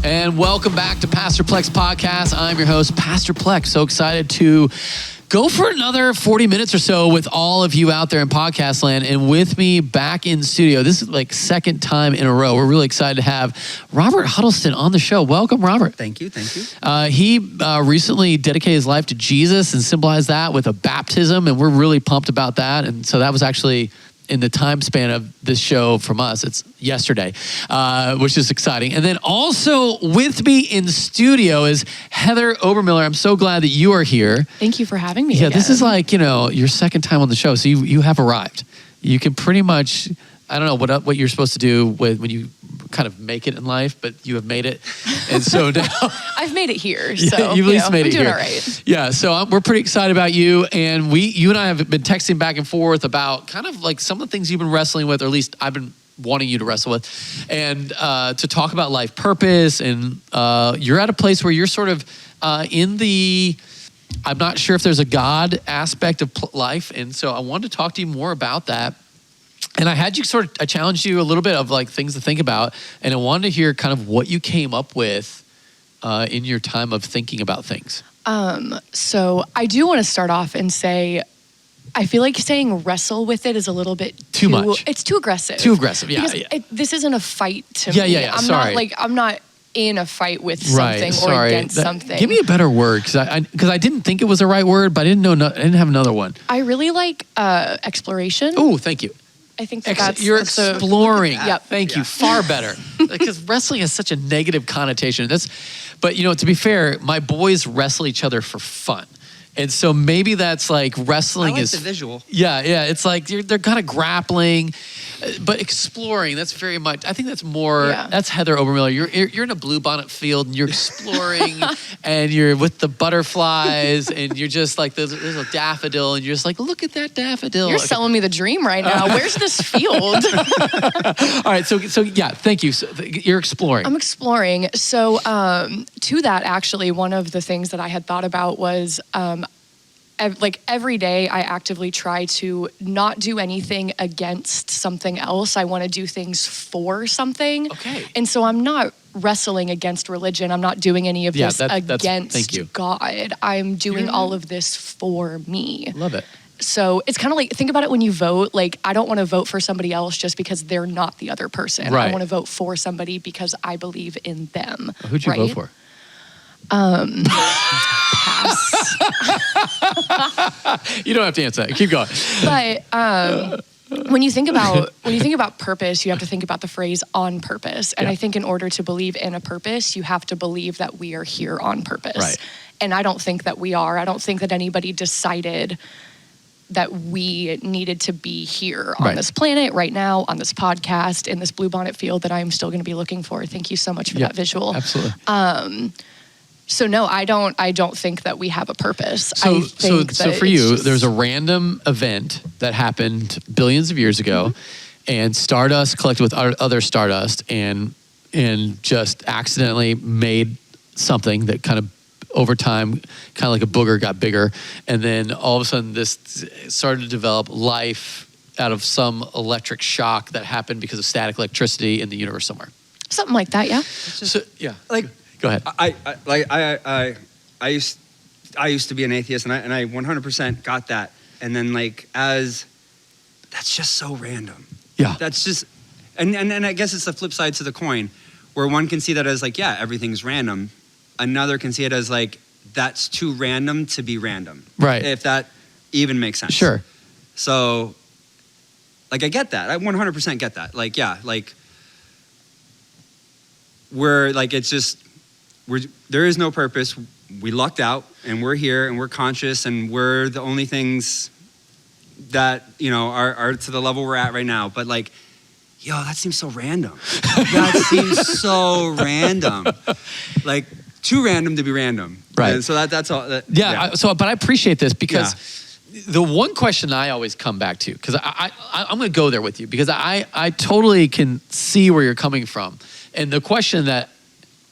And welcome back to Pastor Plek's podcast. I'm your host, Pastor Plek. So excited to go for another 40 minutes or so with all of you out there in podcast land. And with me back in studio, this is like second time in a row. We're really excited to have Robert Huddleston on the show. Welcome, Robert. Thank you. He recently dedicated his life to Jesus and symbolized that with a baptism. And we're really pumped about that. And so that was actually in the time span of this show from us. It's yesterday, which is exciting. And then also with me in studio is Heather Obermiller. I'm so glad that you are here. Thank you for having me. Yeah, again. This is like, your second time on the show. So you have arrived. You can pretty much, I don't know what you're supposed to do when you kind of make it in life, but you have made it. And so now I've made it here. So you've at least made it I'm doing here. All right. Yeah, so we're pretty excited about you. And you and I have been texting back and forth about kind of like some of the things you've been wrestling with, or at least I've been wanting you to wrestle with, and to talk about life purpose. And you're at a place where you're sort of in the, I'm not sure if there's a God aspect of life. And so I wanted to talk to you more about that. And I challenged you a little bit of like things to think about. And I wanted to hear kind of what you came up with in your time of thinking about things. So I do want to start off and say, I feel like saying wrestle with it is a little bit too much. It's too aggressive. Too aggressive, yeah. This isn't a fight to me. Yeah. I'm not in a fight with something or against something. Give me a better word, because I didn't think it was the right word, but I didn't have another one. I really like exploration. Oh, thank you. I think that's you're exploring. Yep. Thank you. Far better. Because wrestling has such a negative connotation. But to be fair, my boys wrestle each other for fun. And so maybe that's like wrestling I like the visual. Yeah. It's like they're kind of grappling, but exploring. That's very much. I think that's more. Yeah. That's Heather Obermiller. You're in a bluebonnet field and you're exploring, and you're with the butterflies, and you're just like there's a daffodil, and you're just like, look at that daffodil. You're selling me the dream right now. Where's this field? All right. So yeah. Thank you. So, you're exploring. I'm exploring. So to that, actually, one of the things that I had thought about was. Every day I actively try to not do anything against something else. I want to do things for something. Okay. And so I'm not wrestling against religion. I'm not doing any of this against God. I'm doing all of this for me. Love it. So it's kind of like, think about it when you vote. Like, I don't want to vote for somebody else just because they're not the other person. Right. I want to vote for somebody because I believe in them. Who'd you vote for? Pass. You don't have to answer that. Keep going. But when you think about purpose, you have to think about the phrase "on purpose." And I think in order to believe in a purpose, you have to believe that we are here on purpose. Right. And I don't think that we are. I don't think that anybody decided that we needed to be here on this planet right now, on this podcast, in this bluebonnet field that I'm still going to be looking for. Thank you so much for that visual. Absolutely. So no, I don't think that we have a purpose. So for you, there's a random event that happened billions of years ago, and Stardust collected with other Stardust and just accidentally made something that kind of over time, kind of like a booger, got bigger, and then all of a sudden this started to develop life out of some electric shock that happened because of static electricity in the universe somewhere. Something like that, yeah. Go ahead. I used to be an atheist, and I 100% got that. And then that's just so random. Yeah. That's just, and I guess it's the flip side to the coin, where one can see that as everything's random. Another can see it as that's too random to be random. Right. If that even makes sense. Sure. So, I get that. I 100% get that. There is no purpose. We lucked out, and we're here, and we're conscious, and we're the only things that are to the level we're at right now. But that seems so random. That seems so random. Too random to be random. Right. And so that's all. But I appreciate this because the one question I always come back to, because I'm going to go there with you, because I totally can see where you're coming from, and the question that,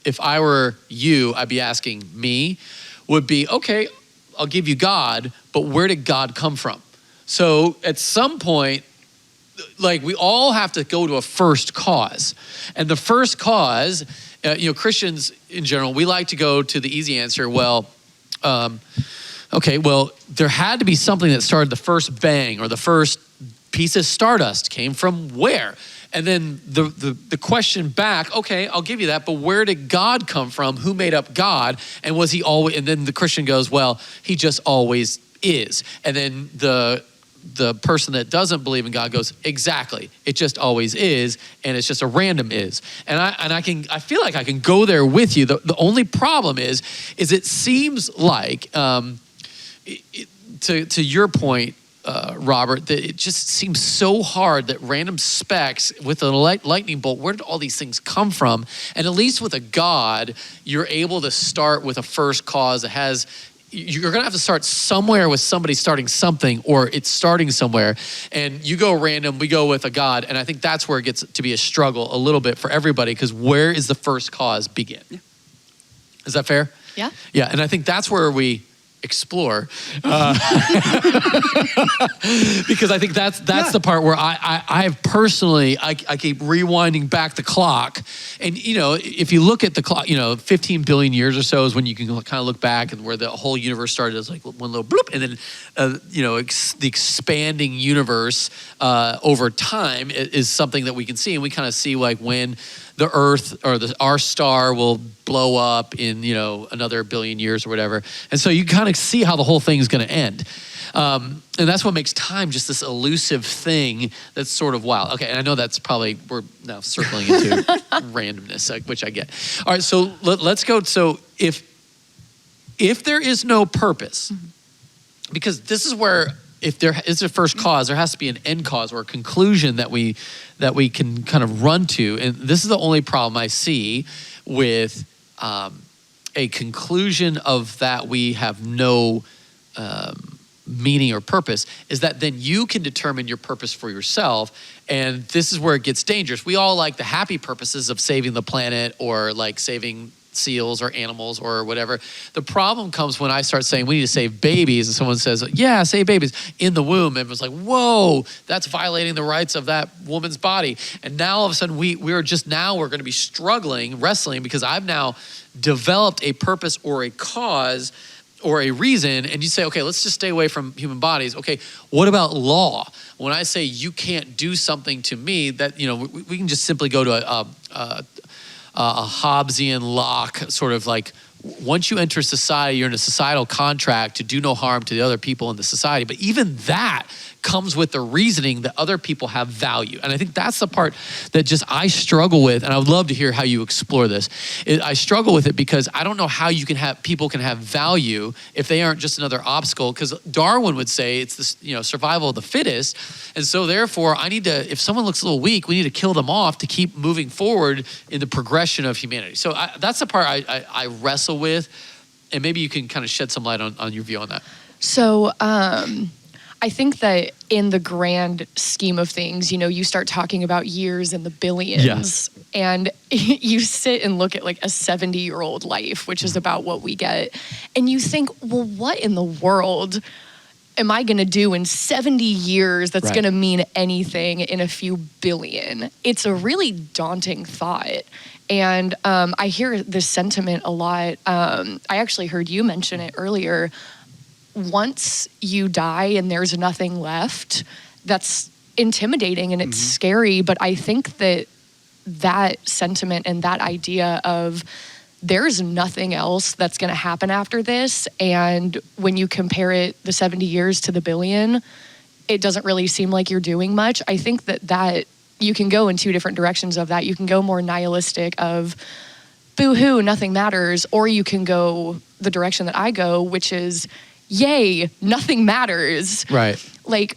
if I were you, I'd be asking me, would be, okay, I'll give you God, but where did God come from? So at some point, like we all have to go to a first cause. And the first cause, Christians in general, we like to go to the easy answer. Well, there had to be something that started the first bang, or the first piece of stardust came from where? And then the question back, okay, I'll give you that, but where did God come from? Who made up God? And was he always, and then the Christian goes, well, he just always is. And then the person that doesn't believe in God goes, exactly, it just always is, and it's just a random is. And I feel like I can go there with you. The only problem is it seems like, to your point, Robert, that it just seems so hard that random specks with a lightning bolt, where did all these things come from? And at least with a God, you're able to start with a first cause that has, you're going to have to start somewhere with somebody starting something, or it's starting somewhere. And you go random, we go with a God. And I think that's where it gets to be a struggle a little bit for everybody, because where is the first cause begin? Yeah. Is that fair? Yeah. Yeah, and I think that's where we explore, because I think that's the part where I personally keep rewinding back the clock, and if you look at the clock, 15 billion years or so is when you can kind of look back, and where the whole universe started as like one little bloop, and then the expanding universe over time is something that we can see, and we kind of see like when the Earth or our star will blow up in another billion years or whatever. And so you kind of see how the whole thing is going to end. And that's what makes time just this elusive thing that's sort of wild. Okay, and I know that's probably, we're now circling into randomness, which I get. All right, so let's go. So if there is no purpose, because this is where, if there is a first cause, there has to be an end cause or a conclusion that we can kind of run to. And this is the only problem I see with a conclusion of that we have no meaning or purpose, is that then you can determine your purpose for yourself. And this is where it gets dangerous. We all like the happy purposes of saving the planet, or like saving seals or animals or whatever. The problem comes when I start saying we need to save babies, and someone says, yeah, save babies in the womb. And it was like, whoa, that's violating the rights of that woman's body. And now all of a sudden we're going to be struggling, wrestling, because I've now developed a purpose or a cause or a reason. And you say, okay, let's just stay away from human bodies. Okay, what about law? When I say you can't do something to me, that, we can just simply go to a Hobbesian Locke, sort of like, once you enter society, you're in a societal contract to do no harm to the other people in the society. But even that comes with the reasoning that other people have value. And I think that's the part that just I struggle with, and I would love to hear how you explore this. I struggle with it because I don't know how people can have value if they aren't just another obstacle, because Darwin would say it's this, survival of the fittest. And so therefore if someone looks a little weak, we need to kill them off to keep moving forward in the progression of humanity. So that's the part I wrestle with, and maybe you can kind of shed some light on your view on that. So I think that in the grand scheme of things, you start talking about years in the billions, yes, and you sit and look at like a 70-year-old life, which is about what we get. And you think, well, what in the world am I going to do in 70 years that's going to mean anything in a few billion? It's a really daunting thought. And I hear this sentiment a lot. I actually heard you mention it earlier. Once you die and there's nothing left, that's intimidating and it's scary. But I think that sentiment and that idea of there's nothing else that's going to happen after this, and when you compare it, the 70 years to the billion, it doesn't really seem like you're doing much. I think that you can go in two different directions of that. You can go more nihilistic of boo-hoo, nothing matters, or you can go the direction that I go, which is yay, nothing matters. Right. Like,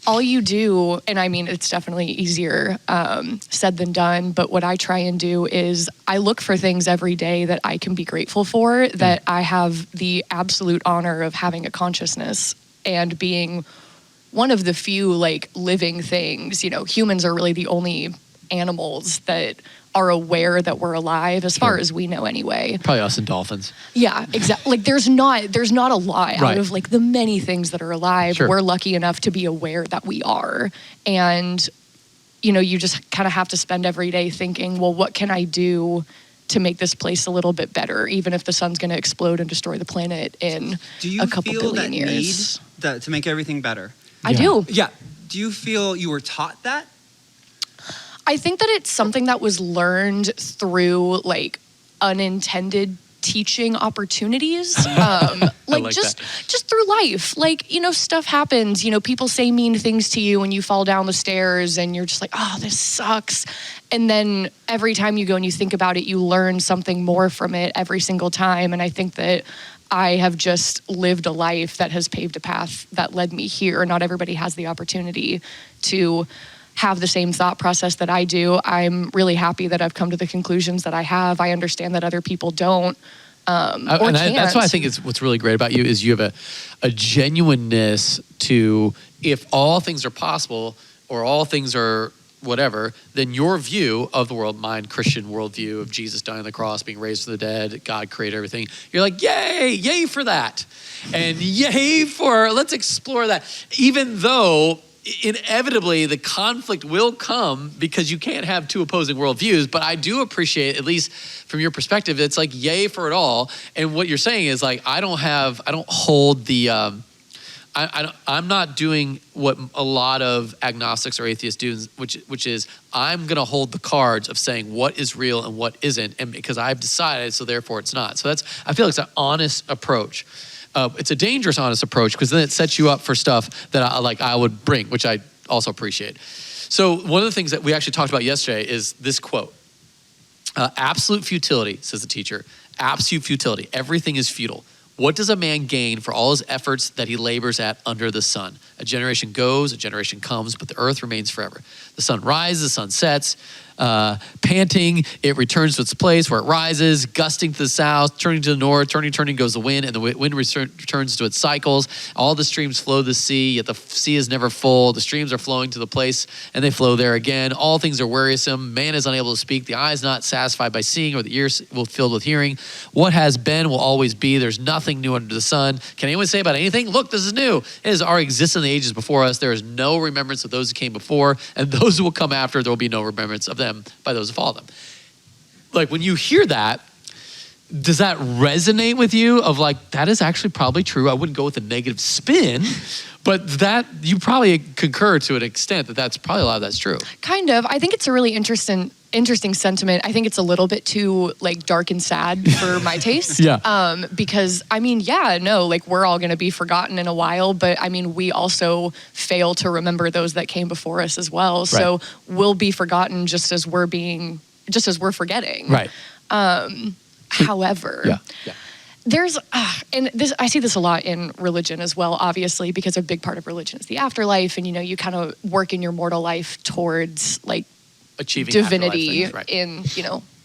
all you do, and I mean, it's definitely easier said than done, but what I try and do is I look for things every day that I can be grateful for, that I have the absolute honor of having a consciousness and being one of the few like living things. Humans are really the only animals that are aware that we're alive, as far as we know anyway. Probably us and dolphins. Yeah, exactly. Like there's not a lot Right. out of like the many things that are alive. Sure. We're lucky enough to be aware that we are. And, you know, you just kind of have to spend every day thinking, well, what can I do to make this place a little bit better, even if the sun's going to explode and destroy the planet in a couple feel billion that years. need to make everything better? I do. Yeah. Do you feel you were taught that? I think that it's something that was learned through like unintended teaching opportunities. Like just through life. Like, you know, stuff happens. You know, people say mean things to you when you fall down the stairs and you're just like, oh, this sucks. And then every time you go and you think about it, you learn something more from it every single time. And I think that I have just lived a life that has paved a path that led me here. Not everybody has the opportunity to have the same thought process that I do. I'm really happy that I've come to the conclusions that I have. I understand that other people don't or can't. That's why I think what's really great about you is you have a genuineness to, if all things are possible or all things are whatever, then your view of the world, mine Christian worldview of Jesus dying on the cross, being raised from the dead, God created everything, you're like, yay for that. And yay for, let's explore that. Even though inevitably the conflict will come because you can't have two opposing worldviews, but I do appreciate, at least from your perspective, it's like yay for it all. And what you're saying is like, I don't hold the, I'm not doing what a lot of agnostics or atheists do, which is I'm going to hold the cards of saying what is real and what isn't, and because I've decided, so therefore it's not. So I feel like it's an honest approach. It's a dangerous, honest approach because then it sets you up for stuff that I would bring, which I also appreciate. So one of the things that we actually talked about yesterday is this quote. Absolute futility, says the teacher. Absolute futility. Everything is futile. What does a man gain for all his efforts that he labors at under the sun? A generation goes, a generation comes, but the earth remains forever. The sun rises, the sun sets, panting, it returns to its place where it rises, gusting to the south, turning to the north, turning goes the wind, and the wind returns to its cycles. All the streams flow to the sea, yet the sea is never full. The streams are flowing to the place, and they flow there again. All things are wearisome. Man is unable to speak. The eye is not satisfied by seeing, or the ear will filled with hearing. What has been will always be. There's nothing new under the sun. Can anyone say about anything? Look, this is new. It has already existed in the ages before us. There is no remembrance of those who came before, and those who will come after, there will be no remembrance of them by those who follow them. Like when you hear that, does that resonate with you of like, that is actually probably true? I wouldn't go with a negative spin, but that you probably concur to an extent that that's probably a lot of that's true. Kind of. I think it's a really interesting sentiment. I think it's a little bit too like dark and sad for my taste. Yeah. Because I mean, like we're all going to be forgotten in a while, but I mean, we also fail to remember those that came before us as well. Right. So we'll be forgotten just as we're forgetting. Right. However, yeah. There's, and this, I see this a lot in religion as well, obviously, because a big part of religion is the afterlife. And, you kind of work in your mortal life towards like achieving divinity things, right. in,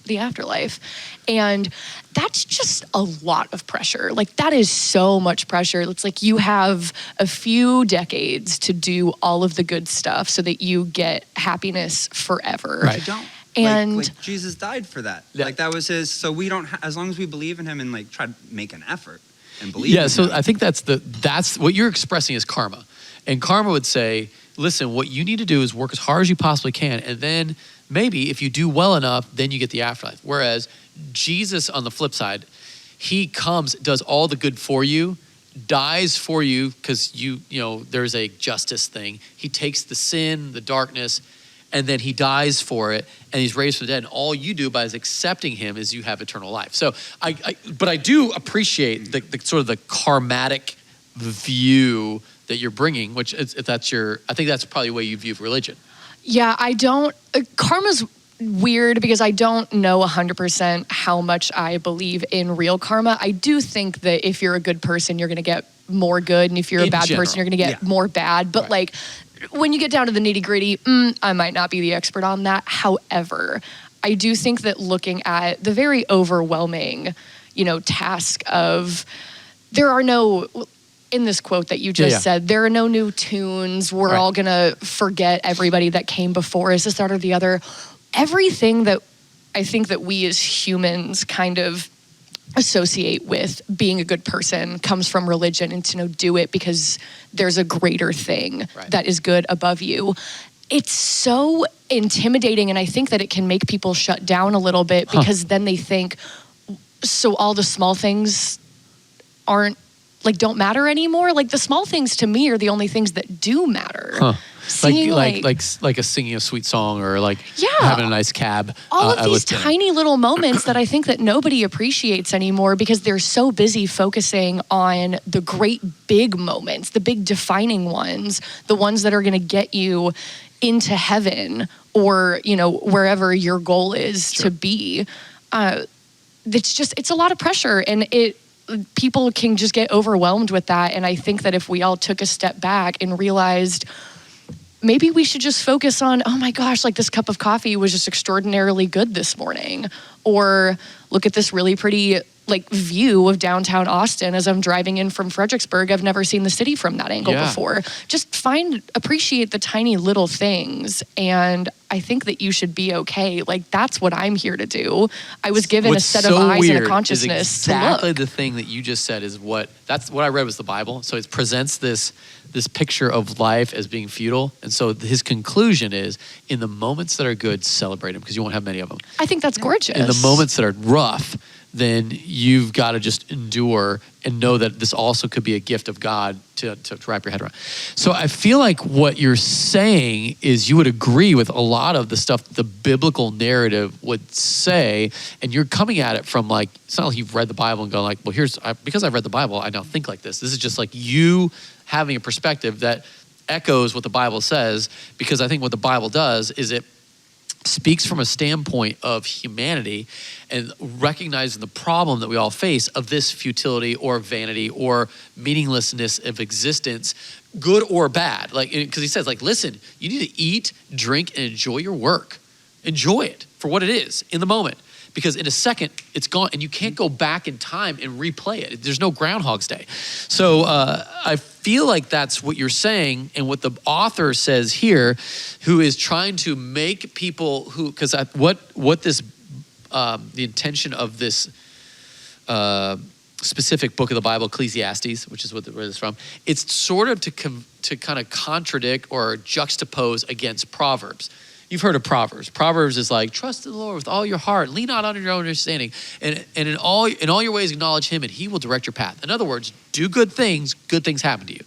the afterlife. And that's just a lot of pressure. Like that is so much pressure. It's like you have a few decades to do all of the good stuff so that you get happiness forever. Right. You don't. And like Jesus died for that. Yeah. Like that was his, so we don't, as long as we believe in him and like try to make an effort and believe in him. So I think that's what you're expressing is karma. And karma would say, listen, what you need to do is work as hard as you possibly can. And then maybe if you do well enough, then you get the afterlife. Whereas Jesus, on the flip side, he comes, does all the good for you, dies for you because there's a justice thing. He takes the sin, the darkness, and then he dies for it, and he's raised from the dead. And all you do by accepting him is you have eternal life. So, but I do appreciate the sort of the karmatic view that you're bringing, which I think that's probably the way you view religion. Yeah, I don't. Karma's weird because I don't know 100% how much I believe in real karma. I do think that if you're a good person, you're going to get more good, and if you're a bad person, you're going to get more bad. But like, when you get down to the nitty gritty, I might not be the expert on that. However, I do think that looking at the very overwhelming, task of there are no in this quote that you just said, there are no new tunes. We're all going to forget everybody that came before us, this, that, or the other. Everything that I think that we as humans kind of associate with being a good person comes from religion, and to do it because there's a greater thing that is good above you. It's so intimidating, and I think that it can make people shut down a little bit because then they think, so all the small things don't matter anymore. Like, the small things to me are the only things that do matter. Singing, like a singing a sweet song, or having a nice cab. All of these tiny little moments that I think that nobody appreciates anymore because they're so busy focusing on the great big moments, the big defining ones, the ones that are going to get you into heaven or, wherever your goal is to be. It's a lot of pressure, and people can just get overwhelmed with that. And I think that if we all took a step back and realized maybe we should just focus on, oh my gosh, like this cup of coffee was just extraordinarily good this morning. Or look at this really pretty view of downtown Austin as I'm driving in from Fredericksburg. I've never seen the city from that angle before. Just appreciate the tiny little things. And I think that you should be okay. That's what I'm here to do. I was given a set of eyes and a consciousness to look. Exactly the thing that you just said is that's what I read was the Bible. So it presents this picture of life as being futile. And so his conclusion is, in the moments that are good, celebrate them, because you won't have many of them. I think that's gorgeous. In the moments that are rough, then you've got to just endure and know that this also could be a gift of God to wrap your head around. So I feel like what you're saying is you would agree with a lot of the stuff the biblical narrative would say, and you're coming at it from it's not like you've read the Bible and gone well, because I've read the Bible, I now think like this. This is just you having a perspective that echoes what the Bible says, because I think what the Bible does is it speaks from a standpoint of humanity and recognizing the problem that we all face of this futility or vanity or meaninglessness of existence, good or bad. Because he says, listen, you need to eat, drink, and enjoy your work. Enjoy it for what it is in the moment. Because in a second, it's gone, and you can't go back in time and replay it. There's no Groundhog's Day. So I feel like that's what you're saying, and what the author says here, who is trying to make people because what this, the intention of this specific book of the Bible, Ecclesiastes, which is where this is from, it's sort of to kind of contradict or juxtapose against Proverbs. You've heard of Proverbs. Proverbs is trust in the Lord with all your heart, lean not on your own understanding, and in all your ways acknowledge him, and he will direct your path. In other words, do good things happen to you.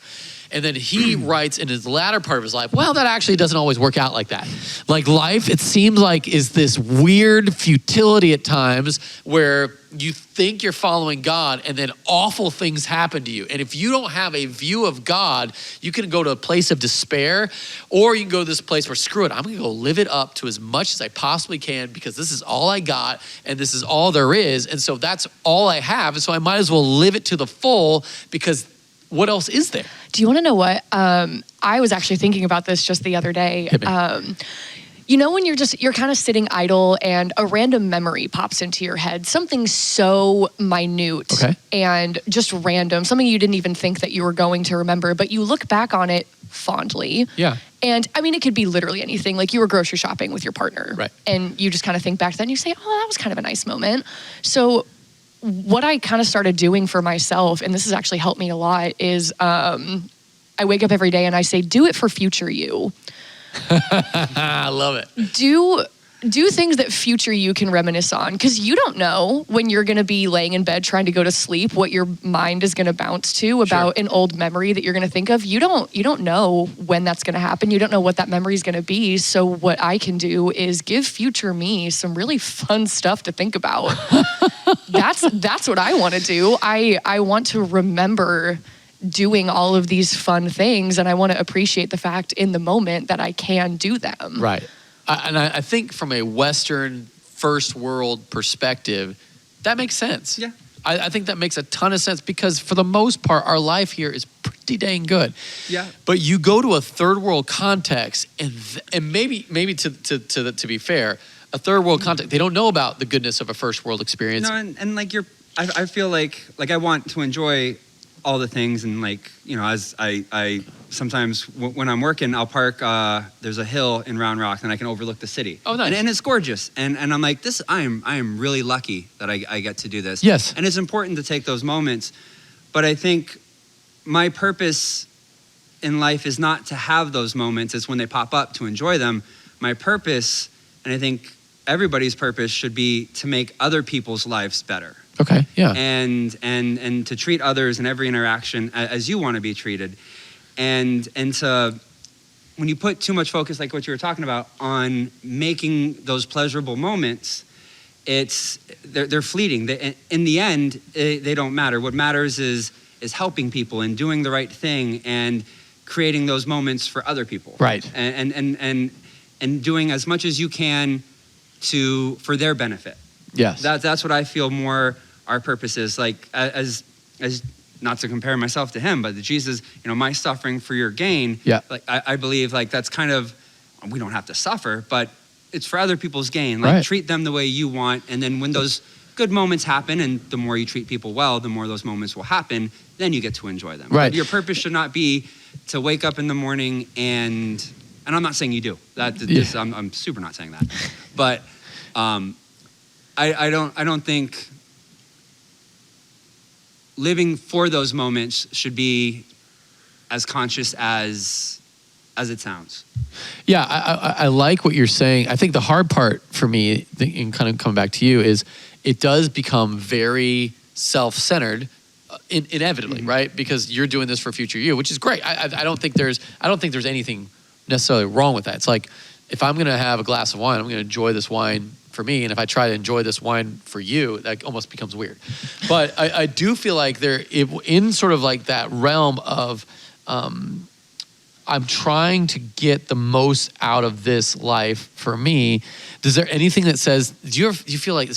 And then he writes in his latter part of his life, well, that actually doesn't always work out like that. Life, it seems is this weird futility at times where you think you're following God and then awful things happen to you. And if you don't have a view of God, you can go to a place of despair, or you can go to this place where, screw it, I'm gonna go live it up to as much as I possibly can, because this is all I got and this is all there is. And so that's all I have. And so I might as well live it to the full, because what else is there? Do you want to know what? I was actually thinking about this just the other day. When you're kind of sitting idle and a random memory pops into your head, something so minute and just random, something you didn't even think that you were going to remember, but you look back on it fondly. Yeah. And I mean, it could be literally anything. You were grocery shopping with your partner, right? And you just kind of think back to that and you say, oh, that was kind of a nice moment. So what I kind of started doing for myself, and this has actually helped me a lot, is I wake up every day and I say, do it for future you. I love it. Do things that future you can reminisce on, because you don't know when you're going to be laying in bed trying to go to sleep what your mind is going to bounce to about an old memory that you're going to think of. You don't know when that's going to happen. You don't know what that memory is going to be. So what I can do is give future me some really fun stuff to think about. That's what I want to do. I want to remember doing all of these fun things, and I want to appreciate the fact in the moment that I can do them. Right. And I think from a Western first world perspective, that makes sense. Yeah. I think that makes a ton of sense, because for the most part, our life here is pretty dang good. Yeah. But you go to a third world context, and maybe to be fair, a third world context, they don't know about the goodness of a first world experience. No, and I feel like I want to enjoy all the things. And like, you know, as I sometimes when I'm working, I'll park, there's a hill in Round Rock and I can overlook the city. Oh, nice. And it's gorgeous. And I'm like, I am really lucky that I get to do this. Yes. And it's important to take those moments. But I think my purpose in life is not to have those moments. It's when they pop up to enjoy them. My purpose, and I think everybody's purpose, should be to make other people's lives better. Okay, yeah. And to treat others in every interaction as you want to be treated. And to, when you put too much focus, like what you were talking about, on making those pleasurable moments, they're fleeting. In the end, they don't matter. What matters is helping people and doing the right thing and creating those moments for other people. Right. And doing as much as you can for their benefit. Yes. That's what I feel more our purpose is. Like, as not to compare myself to him, but Jesus, you know, my suffering for your gain. Yeah. Like, I believe like that's kind of, we don't have to suffer, but it's for other people's gain. Like, right. Treat them the way you want. And then when those good moments happen, and the more you treat people well, the more those moments will happen, then you get to enjoy them. Right. But your purpose should not be to wake up in the morning and I'm not saying you do. I'm super not saying that. But I don't think living for those moments should be as conscious as it sounds. Yeah, I like what you're saying. I think the hard part for me, and kind of coming back to you, is it does become very self-centered, inevitably, Mm-hmm. right? Because you're doing this for future you, which is great. I don't think there's anything necessarily wrong with that. It's like, if I'm going to have a glass of wine, I'm going to enjoy this wine for me, and if I try to enjoy this wine for you, that almost becomes weird. But I do feel like in sort of like that realm of I'm trying to get the most out of this life for me. Is there anything that says, do you feel like,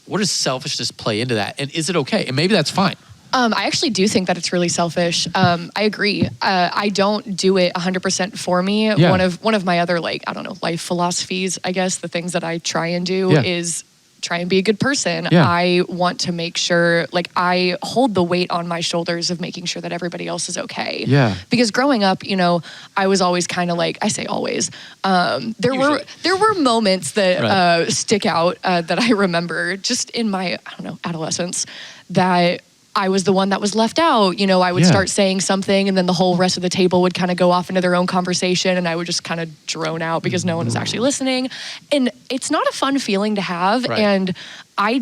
what does selfishness play into that? And is it okay? And maybe that's fine. I actually do think that it's really selfish. I agree. I don't do it 100% for me. Yeah. One of my other, like, I don't know, life philosophies, I guess, the things that I try and do is try and be a good person. Yeah. I want to make sure, like, I hold the weight on my shoulders of making sure that everybody else is okay. Yeah. Because growing up, you know, I was always kind of like, I say always, there were moments that stick out that I remember just in my, I don't know, adolescence, that I was the one that was left out. You know, I would start saying something and then the whole rest of the table would kind of go off into their own conversation and I would just kind of drone out because no one was actually listening. And it's not a fun feeling to have. Right. And I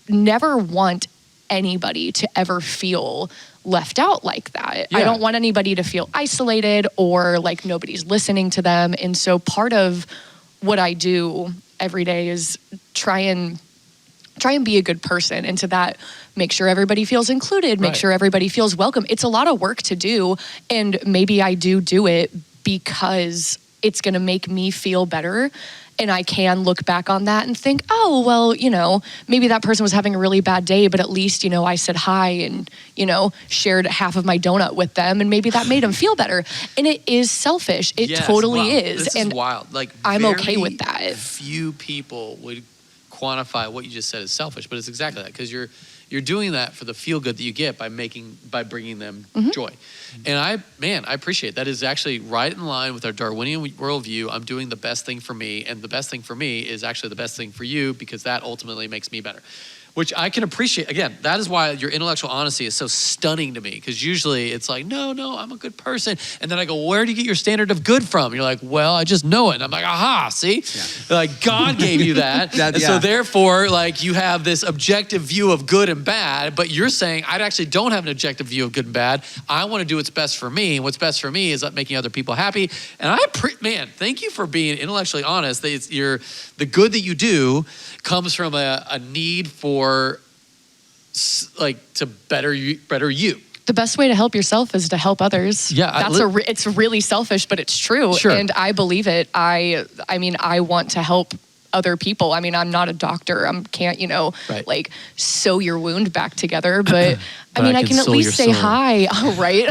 never want anybody to ever feel left out like that. Yeah. I don't want anybody to feel isolated or like nobody's listening to them. And so part of what I do every day is try and be a good person, and to that, make sure everybody feels included, make sure everybody feels welcome. It's a lot of work to do, and maybe I do it because it's going to make me feel better, and I can look back on that and think, oh, well, you know, maybe that person was having a really bad day, but at least, you know, I said hi and, you know, shared half of my donut with them, and maybe that made them feel better. And it is selfish. It totally is. This and is wild. Like, I'm okay with that. Few people would quantify what you just said as selfish, but it's exactly that, because you're doing that for the feel good that you get by bringing them joy. And I appreciate that. Is actually right in line with our Darwinian worldview. I'm doing the best thing for me, and the best thing for me is actually the best thing for you, because that ultimately makes me better, which I can appreciate. Again, that is why your intellectual honesty is so stunning to me, because usually it's like, no, I'm a good person. And then I go, where do you get your standard of good from? You're like, well, I just know it. And I'm like, aha, see? Yeah. Like, God gave you that. So therefore, like, you have this objective view of good and bad, but you're saying, I actually don't have an objective view of good and bad. I want to do what's best for me. And what's best for me is making other people happy. And thank you for being intellectually honest. The good that you do comes from a need for to better you. The best way to help yourself is to help others. Yeah, it's really selfish, but it's true. Sure. And I believe it. I mean, I want to help other people. I mean, I'm not a doctor. I can't, Right. like sew your wound back together, but I But mean, I I can can at sew least your say soul. hi. Oh, right.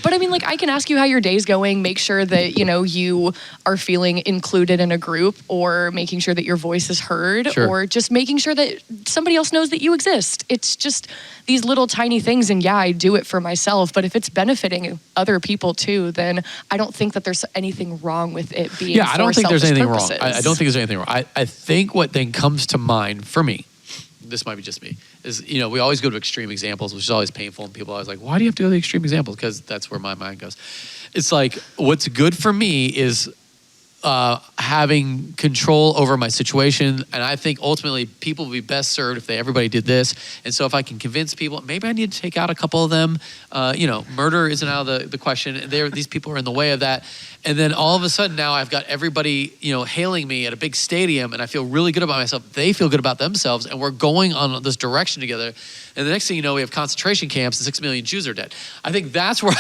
But I mean, like, I can ask you how your day's going, make sure that, you are feeling included in a group, or making sure that your voice is heard, Sure. or just making sure that somebody else knows that you exist. It's just these little tiny things. And yeah, I do it for myself, but if it's benefiting other people too, then I don't think that there's anything wrong with it being Yeah, I don't think there's anything wrong. purposes. I don't think there's anything wrong. I think what then comes to mind for me, this might be just me, is, we always go to extreme examples, which is always painful. And people are always like, why do you have to go to the extreme examples? Because that's where my mind goes. It's like, what's good for me is having control over my situation. And I think ultimately people would be best served if everybody did this. And so if I can convince people, maybe I need to take out a couple of them. Murder isn't out of the question. These people are in the way of that. And then all of a sudden now I've got everybody, hailing me at a big stadium, and I feel really good about myself. They feel good about themselves, and we're going on this direction together. And the next thing you know, we have concentration camps and 6 million Jews are dead. I think that's where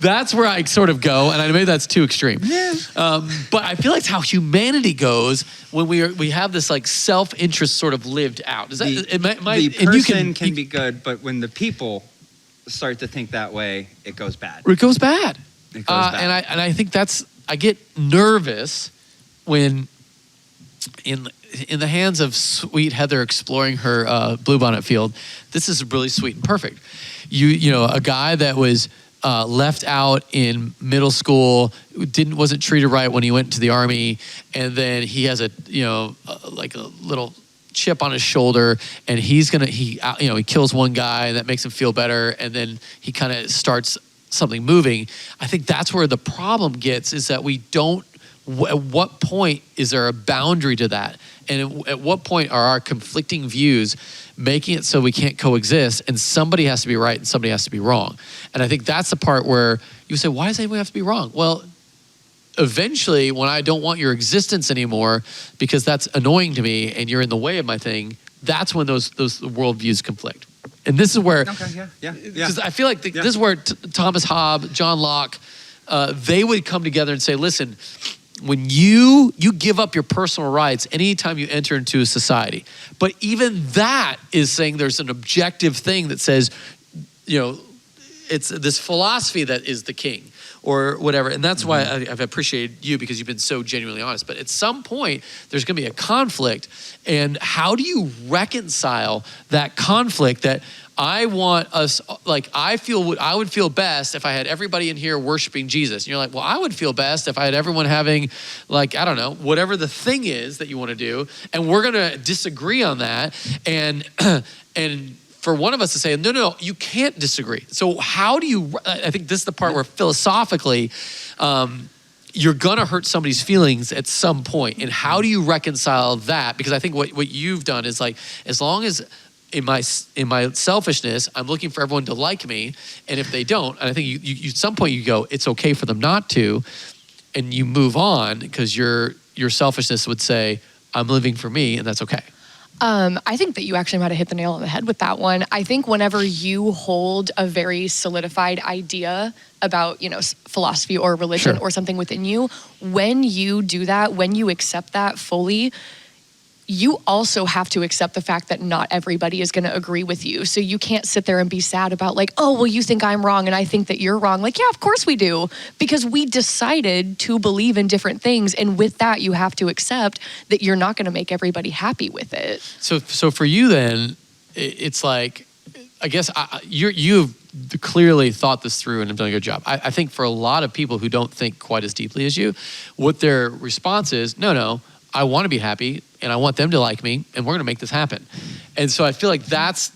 that's where I sort of go. And I maybe that's too extreme. Yeah. But I feel like it's how humanity goes when we have this like self-interest sort of lived out. Is that The person can be good, but when the people start to think that way, it goes bad. It goes bad. It goes bad. And I think I get nervous when in the hands of sweet Heather exploring her bluebonnet field. This is really sweet and perfect. A guy that was left out in middle school, wasn't treated right when he went to the army, and then he has like a little chip on his shoulder, and he kills one guy, and that makes him feel better, and then he kind of starts something moving. I think that's where the problem gets, is that we don't. At what point is there a boundary to that? And at what point are our conflicting views making it so we can't coexist, and somebody has to be right and somebody has to be wrong? And I think that's the part where you say, why does anyone have to be wrong? Well, eventually, when I don't want your existence anymore because that's annoying to me and you're in the way of my thing, that's when those worldviews conflict. And this is where, because I feel like this is where Thomas Hobbes, John Locke, they would come together and say, listen, when you give up your personal rights anytime you enter into a society, but even that is saying there's an objective thing that says, it's this philosophy that is the king or whatever. And that's why I've appreciated you, because you've been so genuinely honest. But at some point, there's going to be a conflict. And how do you reconcile that conflict that I want us, like, I would feel best if I had everybody in here worshiping Jesus. And you're like, well, I would feel best if I had everyone having, like, I don't know, whatever the thing is that you want to do. And we're going to disagree on that. And for one of us to say, no, you can't disagree. So how do you, I think this is the part where philosophically, you're going to hurt somebody's feelings at some point. And how do you reconcile that? Because I think what you've done is, like, as long as in my selfishness, I'm looking for everyone to like me. And if they don't, and I think you at some point you go, it's okay for them not to. And you move on, because your selfishness would say, I'm living for me, and that's okay. I think that you actually might have hit the nail on the head with that one. I think whenever you hold a very solidified idea about, philosophy or religion or something within you, when you do that, when you accept that fully, you also have to accept the fact that not everybody is going to agree with you. So you can't sit there and be sad about, like, oh, well, you think I'm wrong and I think that you're wrong. Like, yeah, of course we do, because we decided to believe in different things. And with that, you have to accept that you're not going to make everybody happy with it. So for you then, it's like, I guess you've clearly thought this through and have done a good job. I think for a lot of people who don't think quite as deeply as you, what their response is, no, I want to be happy and I want them to like me, and we're going to make this happen. And so I feel like that's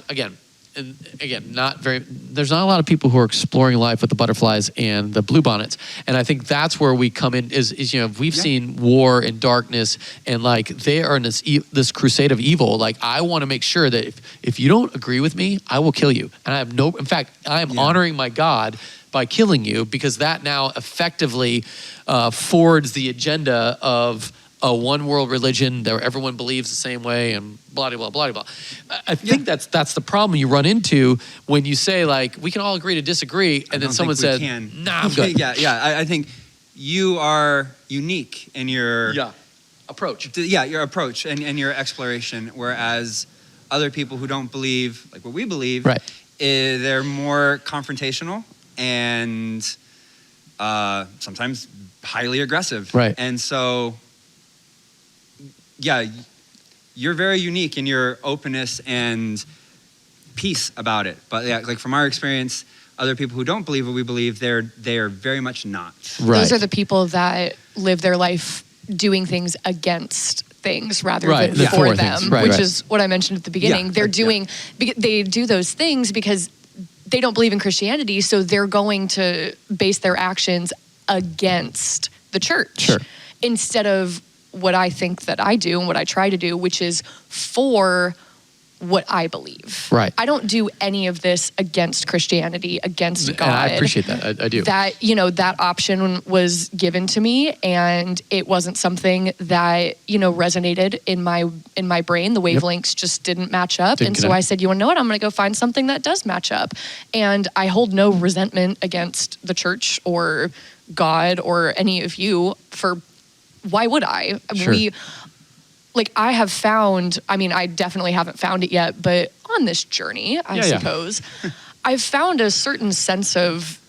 again, there's not a lot of people who are exploring life with the butterflies and the bluebonnets. And I think that's where we come in is we've seen war and darkness, and like they are in this crusade of evil. Like, I want to make sure that if you don't agree with me, I will kill you. And I am honoring my God by killing you, because that now effectively forwards the agenda of a one world religion where everyone believes the same way and blah, blah, blah, blah. I think that's the problem you run into when you say, like, we can all agree to disagree, and then someone says, nah, I'm good. I think you are unique in your approach. your approach and your exploration, whereas other people who don't believe like what we believe, Right. They're more confrontational and sometimes highly aggressive. Right. And so, yeah, you're very unique in your openness and peace about it. But yeah, like from our experience, other people who don't believe what we believe, they are very much not. Right. Those are the people that live their life doing things against things rather Right, than for for them, things. Right, which right. is what I mentioned at the beginning. Yeah, They do those things because they don't believe in Christianity, so they're going to base their actions against the church. Sure. Instead of what I think that I do and what I try to do, which is for what I believe. Right. I don't do any of this against Christianity, against God. And I appreciate that. I do. That, that option was given to me, and it wasn't something that, resonated in my brain. The wavelengths just didn't match up. Didn't and so connect. I said, you want to know what? I'm going to go find something that does match up. And I hold no resentment against the church or God or any of you for why would I? Sure. I have found, I definitely haven't found it yet, but on this journey, I suppose, I've found a certain sense of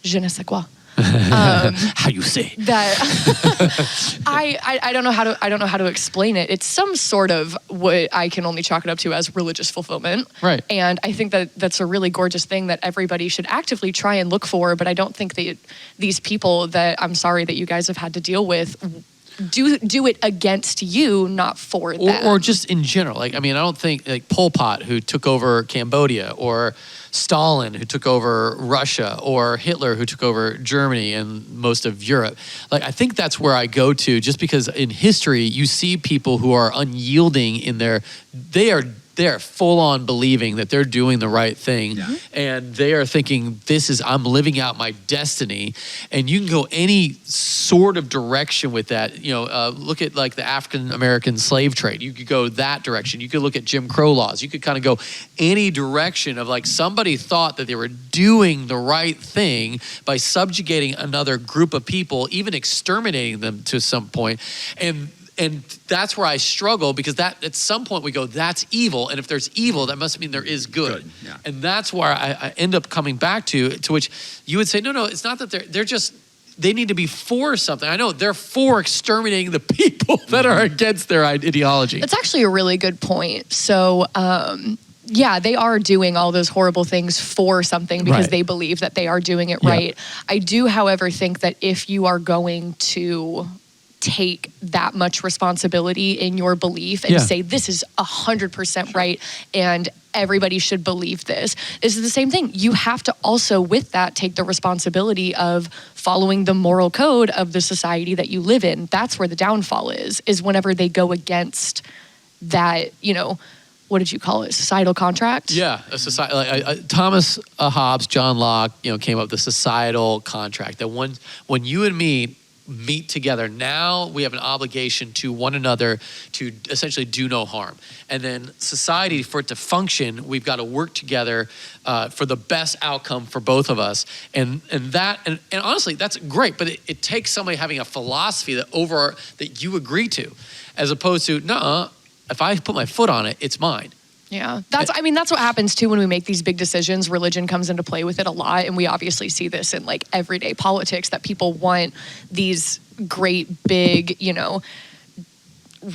je ne sais quoi. How you say it. That I don't know how to explain it. It's some sort of what I can only chalk it up to as religious fulfillment. Right. And I think that that's a really gorgeous thing that everybody should actively try and look for. But I don't think that these people that I'm sorry that you guys have had to deal with do it against you, not for them. Or just in general. I don't think like Pol Pot, who took over Cambodia, or Stalin, who took over Russia, or Hitler, who took over Germany and most of Europe. I think that's where I go to, just because in history you see people who are unyielding in they are full on believing that they're doing the right thing, and they are thinking I'm living out my destiny, and you can go any sort of direction with that. Look at like the African American slave trade. You could go that direction. You could look at Jim Crow laws. You could kind of go any direction of like somebody thought that they were doing the right thing by subjugating another group of people, even exterminating them to some point. And that's where I struggle, because that at some point we go, that's evil. And if there's evil, that must mean there is good. Yeah. And that's where I end up coming back to which you would say, no, it's not that they're just, they need to be for something. I know they're for exterminating the people that are against their ideology. That's actually a really good point. So, they are doing all those horrible things for something because Right. they believe that they are doing it right. I do, however, think that if you are going to take that much responsibility in your belief and say this is 100% right and everybody should believe this is the same thing. You have to also with that take the responsibility of following the moral code of the society that you live in. That's where the downfall is whenever they go against that, what did you call it? Societal contract? Yeah, a society. Thomas Hobbes, John Locke, came up with the societal contract that when you and me meet together, now we have an obligation to one another to essentially do no harm. And then society, for it to function, we've got to work together for the best outcome for both of us. And honestly, that's great, but it takes somebody having a philosophy that you agree to, as opposed to, no, if I put my foot on it, it's mine. Yeah, that's what happens too when we make these big decisions. Religion comes into play with it a lot, and we obviously see this in like everyday politics, that people want these great big,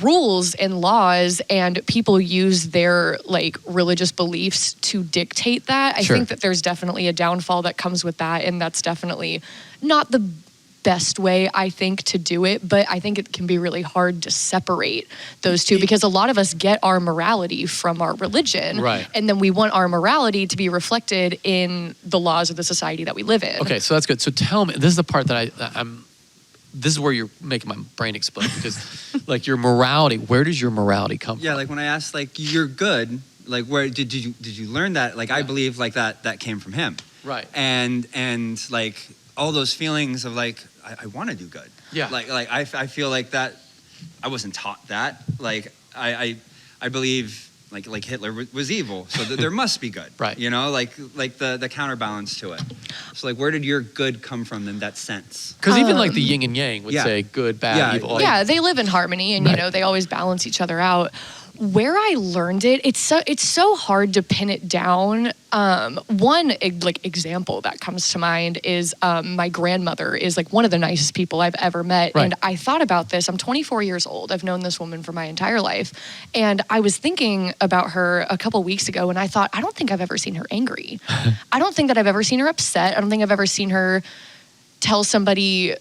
rules and laws, and people use their like religious beliefs to dictate that. I think that there's definitely a downfall that comes with that, and that's definitely not the best way, I think, to do it, but I think it can be really hard to separate those two, because a lot of us get our morality from our religion, right? And then we want our morality to be reflected in the laws of the society that we live in. Okay, so that's good. So tell me, this is the part that this is where you're making my brain explode, because like your morality, where does your morality come from? Yeah, like when I asked, like, you're good, like where did you learn that? Like I believe like that came from him, right? And like all those feelings of like I want to do good. Yeah. Like I feel like that I wasn't taught that. Like I believe like Hitler was evil, so there must be good, Right. You know, like the counterbalance to it. So like, where did your good come from in that sense? Because even like the yin and yang would Yeah. say good, bad, Yeah, evil. Yeah, they live in harmony, and Right. you know they always balance each other out. Where I learned it, it's so hard to pin it down. One like example that comes to mind is my grandmother is like one of the nicest people I've ever met, Right. and I thought about this. I'm 24 years old. I've known this woman for my entire life, and I was thinking about her a couple weeks ago, and I thought, I don't think I've ever seen her angry. I don't think that I've ever seen her upset. I don't think I've ever seen her tell somebody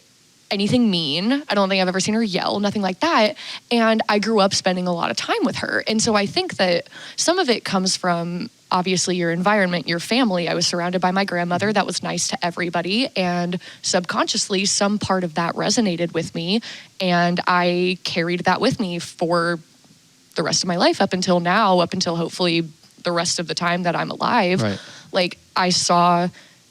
anything mean. I don't think I've ever seen her yell, nothing like that. And I grew up spending a lot of time with her. And so I think that some of it comes from obviously your environment, your family. I was surrounded by my grandmother that was nice to everybody. And subconsciously, some part of that resonated with me. And I carried that with me for the rest of my life up until now, up until hopefully the rest of the time that I'm alive. Right. Like I saw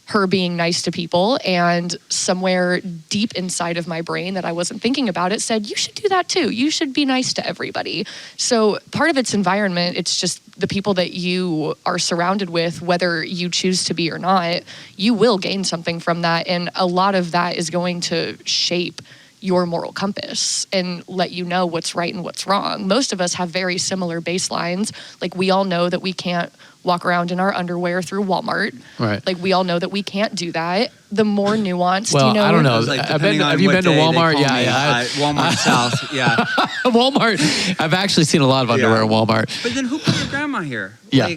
her being nice to people, and somewhere deep inside of my brain that I wasn't thinking about it said, you should do that too. You should be nice to everybody. So part of it's environment. It's just the people that you are surrounded with, whether you choose to be or not, you will gain something from that. And a lot of that is going to shape your moral compass and let you know what's right and what's wrong. Most of us have very similar baselines. Like we all know that we can't walk around in our underwear through Walmart. Right. Like we all know that we can't do that. The more nuanced, Well, you know. I don't know. It's like, I've been. depending on Have you what been to day they Walmart? call Yeah, me, yeah. Walmart South. Yeah. Walmart. I've actually seen a lot of underwear Yeah. in Walmart. But then who put your grandma here? Yeah.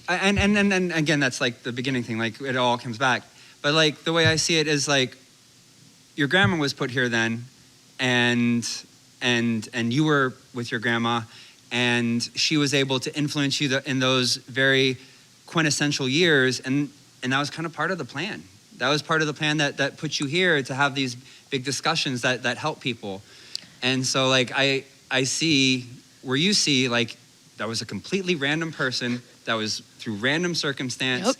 And again, that's like the beginning thing. Like it all comes back. But like the way I see it is like your grandma was put here then, and you were with your grandma, and she was able to influence you in those very quintessential years, and that was kind of part of the plan. That was part of the plan that put you here to have these big discussions that help people. And so like I see where you see like that was a completely random person that was through random circumstance. Yep.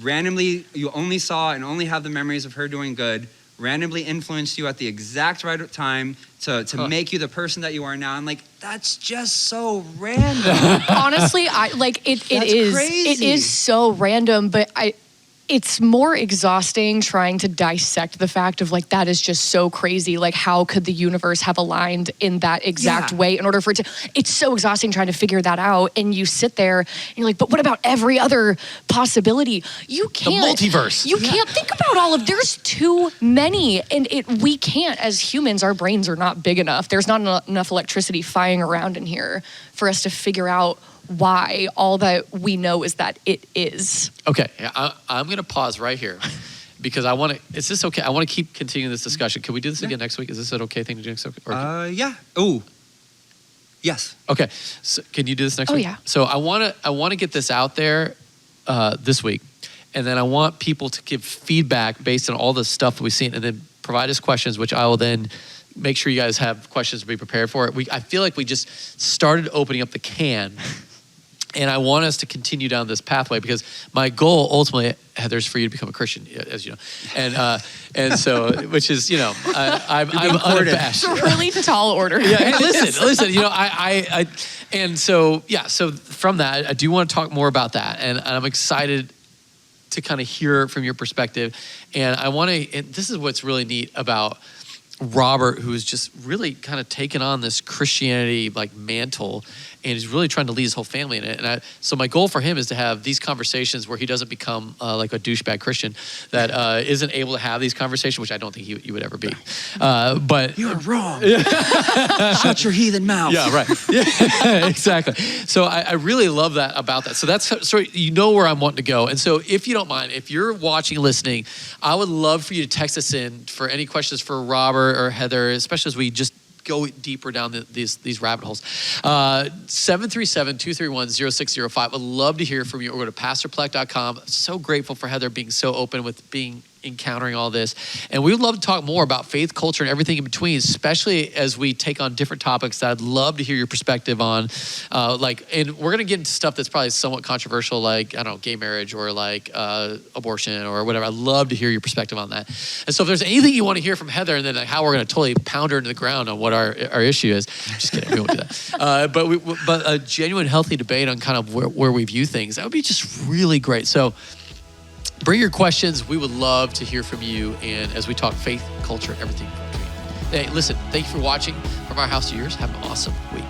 Randomly, you only saw and only have the memories of her doing good, randomly influenced you at the exact right time to make you the person that you are now. I'm like, that's just so random. Honestly, I like it. It That's is. crazy. It is so random, but it's more exhausting trying to dissect the fact of like that is just so crazy. Like how could the universe have aligned in that exact Yeah. way in order for it to? It's so exhausting trying to figure that out. And you sit there and you're like, but what about every other possibility? You can't. multiverse. You can't think about all of. There's too many, and we can't as humans. Our brains are not big enough. There's not enough electricity flying around in here for us to figure out why. All that we know is that it is. Okay, I'm going to pause right here because I want to. Is this okay? I want to keep continuing this discussion. Can we do this again next week? Is this an okay thing to do next week? Or Yeah. Oh. Yes. okay, so can you do this next Oh, week? yeah. So I want to get this out there this week, and then I want people to give feedback based on all the stuff that we've seen, and then provide us questions, which I will then make sure you guys have questions to be prepared for. I feel like we just started opening up the can. And I want us to continue down this pathway because my goal ultimately, Heather, is for you to become a Christian, as you know, and so which is I'm unabashed. It's a really tall order. Yeah, hey, listen. You know, and so yeah. So from that, I do want to talk more about that, and I'm excited to kind of hear from your perspective. And I want to. And this is what's really neat about Robert, who's just really kind of taken on this Christianity like mantle, and he's really trying to lead his whole family in it. And so my goal for him is to have these conversations where he doesn't become like a douchebag Christian that isn't able to have these conversations, which I don't think he would ever be. But You're wrong. Shut your heathen mouth. yeah, right. Yeah, exactly. So I really love that about that. So so you know where I'm wanting to go. And so if you don't mind, if you're watching, listening, I would love for you to text us in for any questions for Robert or Heather, especially as we just go deeper down these rabbit holes. 737-231-0605. I'd love to hear from you. Or go to pastorplek.com. So grateful for Heather being so open with being encountering all this. And we would love to talk more about faith, culture, and everything in between, especially as we take on different topics that I'd love to hear your perspective on. And we're going to get into stuff that's probably somewhat controversial, like, I don't know, gay marriage or like abortion or whatever. I'd love to hear your perspective on that. And so if there's anything you want to hear from Heather, and then like how we're going to totally pound her into the ground on what our issue is, just kidding, we won't do that. But a genuine, healthy debate on kind of where we view things, that would be just really great. So bring your questions. We would love to hear from you. And as we talk faith, culture, everything in between. Hey, listen, thank you for watching. From our house to yours, have an awesome week.